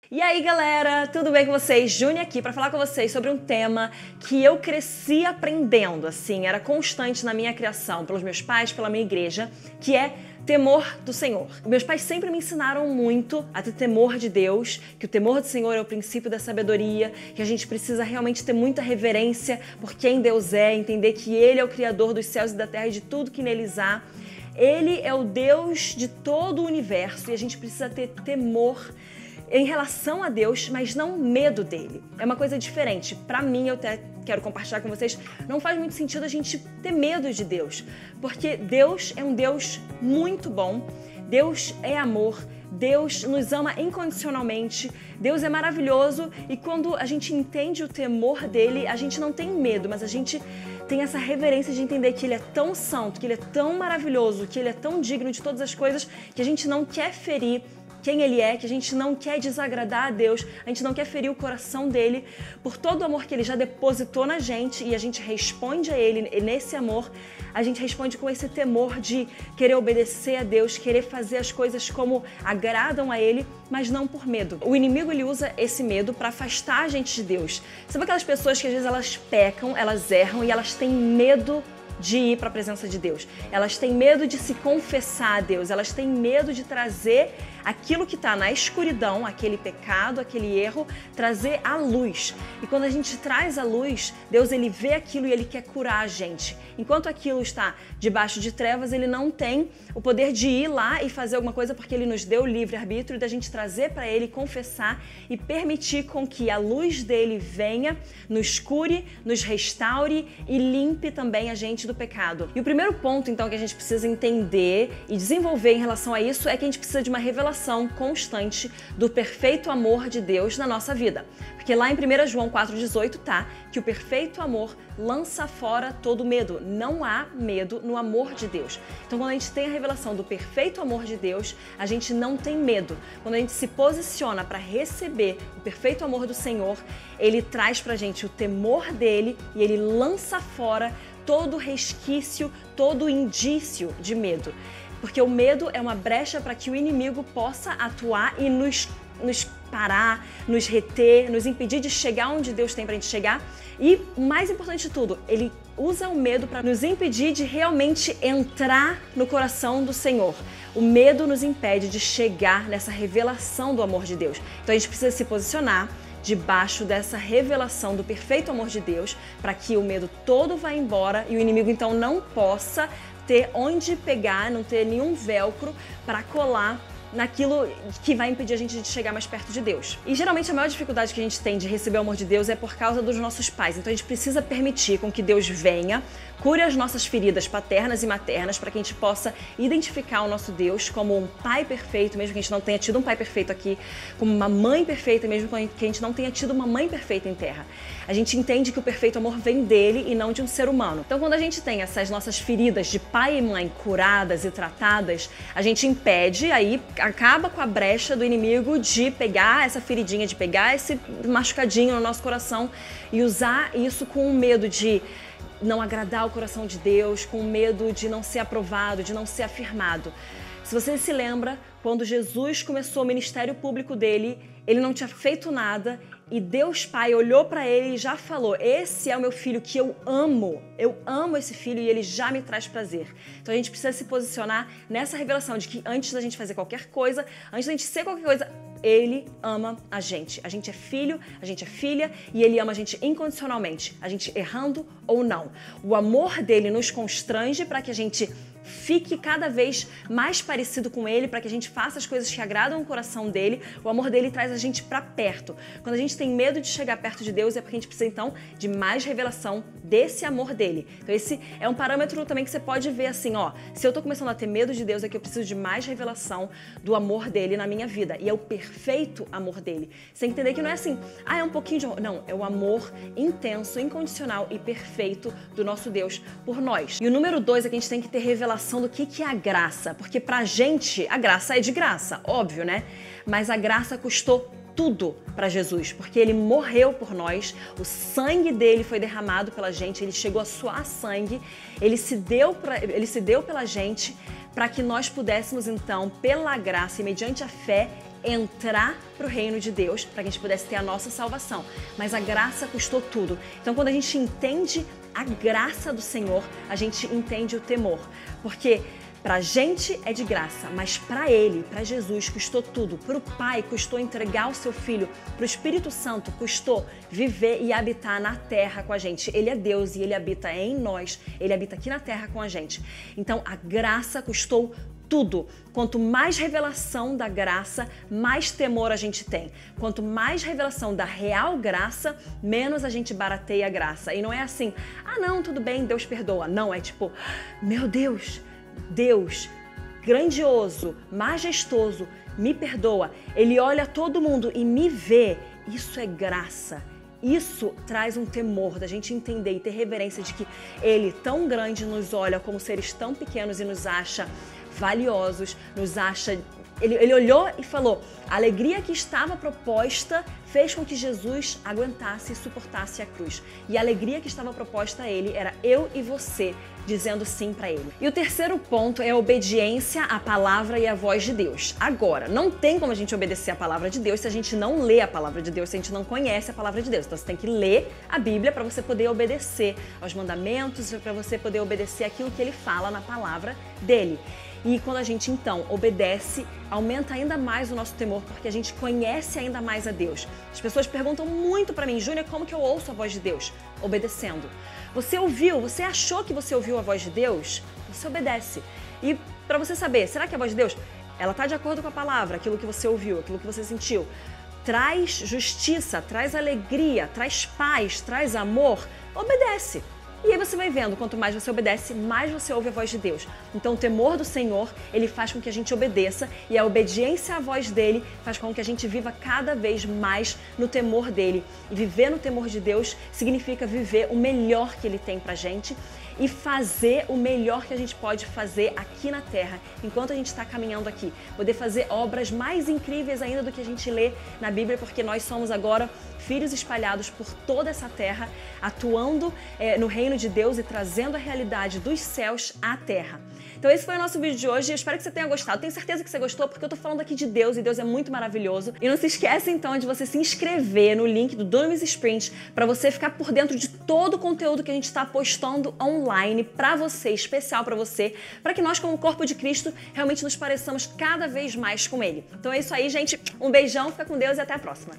E aí galera, tudo bem com vocês? Júnia aqui para falar com vocês sobre um tema que eu cresci aprendendo, assim, era constante na minha criação, pelos meus pais, pela minha igreja, que é temor do Senhor. Meus pais sempre me ensinaram muito a ter temor de Deus, que o temor do Senhor é o princípio da sabedoria, que a gente precisa realmente ter muita reverência por quem Deus é, entender que Ele é o Criador dos céus e da terra e de tudo que neles há. Ele é o Deus de todo o universo e a gente precisa ter temor em relação a Deus, mas não medo dele. É uma coisa diferente. Para mim, eu até quero compartilhar com vocês, não faz muito sentido a gente ter medo de Deus, porque Deus é um Deus muito bom, Deus é amor, Deus nos ama incondicionalmente, Deus é maravilhoso e quando a gente entende o temor dele, a gente não tem medo, mas a gente tem essa reverência de entender que ele é tão santo, que ele é tão maravilhoso, que ele é tão digno de todas as coisas, que a gente não quer ferir quem ele é, que a gente não quer desagradar a Deus, a gente não quer ferir o coração dele, por todo o amor que ele já depositou na gente e a gente responde a ele, e nesse amor a gente responde com esse temor de querer obedecer a Deus, querer fazer as coisas como agradam a ele, mas não por medo. O inimigo ele usa esse medo para afastar a gente de Deus. Sabe aquelas pessoas que às vezes elas pecam, elas erram e elas têm medo de ir para a presença de Deus. Elas têm medo de se confessar a Deus, elas têm medo de trazer aquilo que está na escuridão, aquele pecado, aquele erro, trazer à luz. E quando a gente traz à luz, Deus ele vê aquilo e ele quer curar a gente. Enquanto aquilo está debaixo de trevas, ele não tem o poder de ir lá e fazer alguma coisa porque ele nos deu o livre-arbítrio da gente trazer para ele, confessar e permitir com que a luz dele venha, nos cure, nos restaure e limpe também a gente do pecado. E o primeiro ponto, então, que a gente precisa entender e desenvolver em relação a isso é que a gente precisa de uma revelação constante do perfeito amor de Deus na nossa vida. Porque lá em 1 João 4,18 tá que o perfeito amor lança fora todo medo. Não há medo no amor de Deus. Então, quando a gente tem a revelação do perfeito amor de Deus, a gente não tem medo. Quando a gente se posiciona para receber o perfeito amor do Senhor, ele traz pra gente o temor dele e ele lança fora todo resquício, todo indício de medo. Porque o medo é uma brecha para que o inimigo possa atuar e nos parar, nos reter, nos impedir de chegar onde Deus tem pra gente chegar. E o mais importante de tudo, ele usa o medo para nos impedir de realmente entrar no coração do Senhor. O medo nos impede de chegar nessa revelação do amor de Deus. Então a gente precisa se posicionar debaixo dessa revelação do perfeito amor de Deus, para que o medo todo vá embora e o inimigo então não possa ter onde pegar, não ter nenhum velcro para colar naquilo que vai impedir a gente de chegar mais perto de Deus. E geralmente a maior dificuldade que a gente tem de receber o amor de Deus é por causa dos nossos pais. Então a gente precisa permitir com que Deus venha, cure as nossas feridas paternas e maternas para que a gente possa identificar o nosso Deus como um pai perfeito, mesmo que a gente não tenha tido um pai perfeito aqui, como uma mãe perfeita, mesmo que a gente não tenha tido uma mãe perfeita em terra. A gente entende que o perfeito amor vem dele e não de um ser humano. Então quando a gente tem essas nossas feridas de pai e mãe curadas e tratadas, a gente impede, aí acaba com a brecha do inimigo de pegar essa feridinha, de pegar esse machucadinho no nosso coração e usar isso com o medo de não agradar o coração de Deus, com medo de não ser aprovado, de não ser afirmado. Se você se lembra, quando Jesus começou o ministério público dele, ele não tinha feito nada e Deus Pai olhou para ele e já falou: esse é o meu filho que eu amo esse filho e ele já me traz prazer. Então a gente precisa se posicionar nessa revelação de que antes da gente fazer qualquer coisa, antes da gente ser qualquer coisa, ele ama a gente é filho, a gente é filha e ele ama a gente incondicionalmente, a gente errando ou não. O amor dele nos constrange para que a gente fique cada vez mais parecido com ele, para que a gente faça as coisas que agradam o coração dele. O amor dele traz a gente para perto. Quando a gente tem medo de chegar perto de Deus, é porque a gente precisa então de mais revelação desse amor dele. Então esse é um parâmetro também que você pode ver assim, ó, se eu tô começando a ter medo de Deus, é que eu preciso de mais revelação do amor dele na minha vida. E é o perfeito amor dele. Você tem que entender que não é assim, é um pouquinho de amor. Não, é o amor intenso, incondicional e perfeito do nosso Deus por nós. E o número 2 é que a gente tem que ter revelação do que é a graça, porque pra gente a graça é de graça, óbvio, né? Mas a graça custou tudo para Jesus, porque ele morreu por nós, o sangue dele foi derramado pela gente, ele chegou a suar sangue, ele se deu pela gente para que nós pudéssemos então, pela graça e mediante a fé, entrar para o reino de Deus, para que a gente pudesse ter a nossa salvação. Mas a graça custou tudo. Então, quando a gente entende a graça do Senhor, a gente entende o temor. Porque pra gente é de graça, mas pra Ele, pra Jesus, custou tudo. Pro Pai, custou entregar o seu Filho. Pro Espírito Santo, custou viver e habitar na terra com a gente. Ele é Deus e Ele habita em nós. Ele habita aqui na terra com a gente. Então, a graça custou tudo. Quanto mais revelação da graça, mais temor a gente tem. Quanto mais revelação da real graça, menos a gente barateia a graça. E não é assim, ah não, tudo bem, Deus perdoa. Não, é tipo, meu Deus, grandioso, majestoso, me perdoa. Ele olha todo mundo e me vê. Isso é graça. Isso traz um temor da gente entender e ter reverência de que Ele, tão grande, nos olha como seres tão pequenos e nos acha valiosos, nos acha... Ele olhou e falou, a alegria que estava proposta fez com que Jesus aguentasse e suportasse a cruz. E a alegria que estava proposta a Ele era eu e você dizendo sim para Ele. E o terceiro ponto é a obediência à palavra e à voz de Deus. Agora, não tem como a gente obedecer a palavra de Deus se a gente não lê a palavra de Deus, se a gente não conhece a palavra de Deus. Então você tem que ler a Bíblia para você poder obedecer aos mandamentos, para você poder obedecer aquilo que Ele fala na palavra dEle. E quando a gente, então, obedece, aumenta ainda mais o nosso temor, porque a gente conhece ainda mais a Deus. As pessoas perguntam muito para mim, Júnia, como que eu ouço a voz de Deus? Obedecendo. Você ouviu? Você achou que você ouviu a voz de Deus? Você obedece. E para você saber, será que a voz de Deus, ela está de acordo com a palavra, aquilo que você ouviu, aquilo que você sentiu? Traz justiça, traz alegria, traz paz, traz amor? Obedece. E aí você vai vendo, quanto mais você obedece, mais você ouve a voz de Deus. Então o temor do Senhor, ele faz com que a gente obedeça, e a obediência à voz dele faz com que a gente viva cada vez mais no temor dele. E viver no temor de Deus significa viver o melhor que ele tem pra gente e fazer o melhor que a gente pode fazer aqui na Terra, enquanto a gente está caminhando aqui. Poder fazer obras mais incríveis ainda do que a gente lê na Bíblia, porque nós somos agora filhos espalhados por toda essa terra, atuando no reino de Deus e trazendo a realidade dos céus à terra. Então esse foi o nosso vídeo de hoje, eu espero que você tenha gostado. Tenho certeza que você gostou, porque eu tô falando aqui de Deus e Deus é muito maravilhoso. E não se esqueça então de você se inscrever no link do Dunamis Sprint para você ficar por dentro de todo o conteúdo que a gente está postando online para você, especial para você, para que nós como corpo de Cristo realmente nos pareçamos cada vez mais com Ele. Então é isso aí, gente. Um beijão, fica com Deus e até a próxima.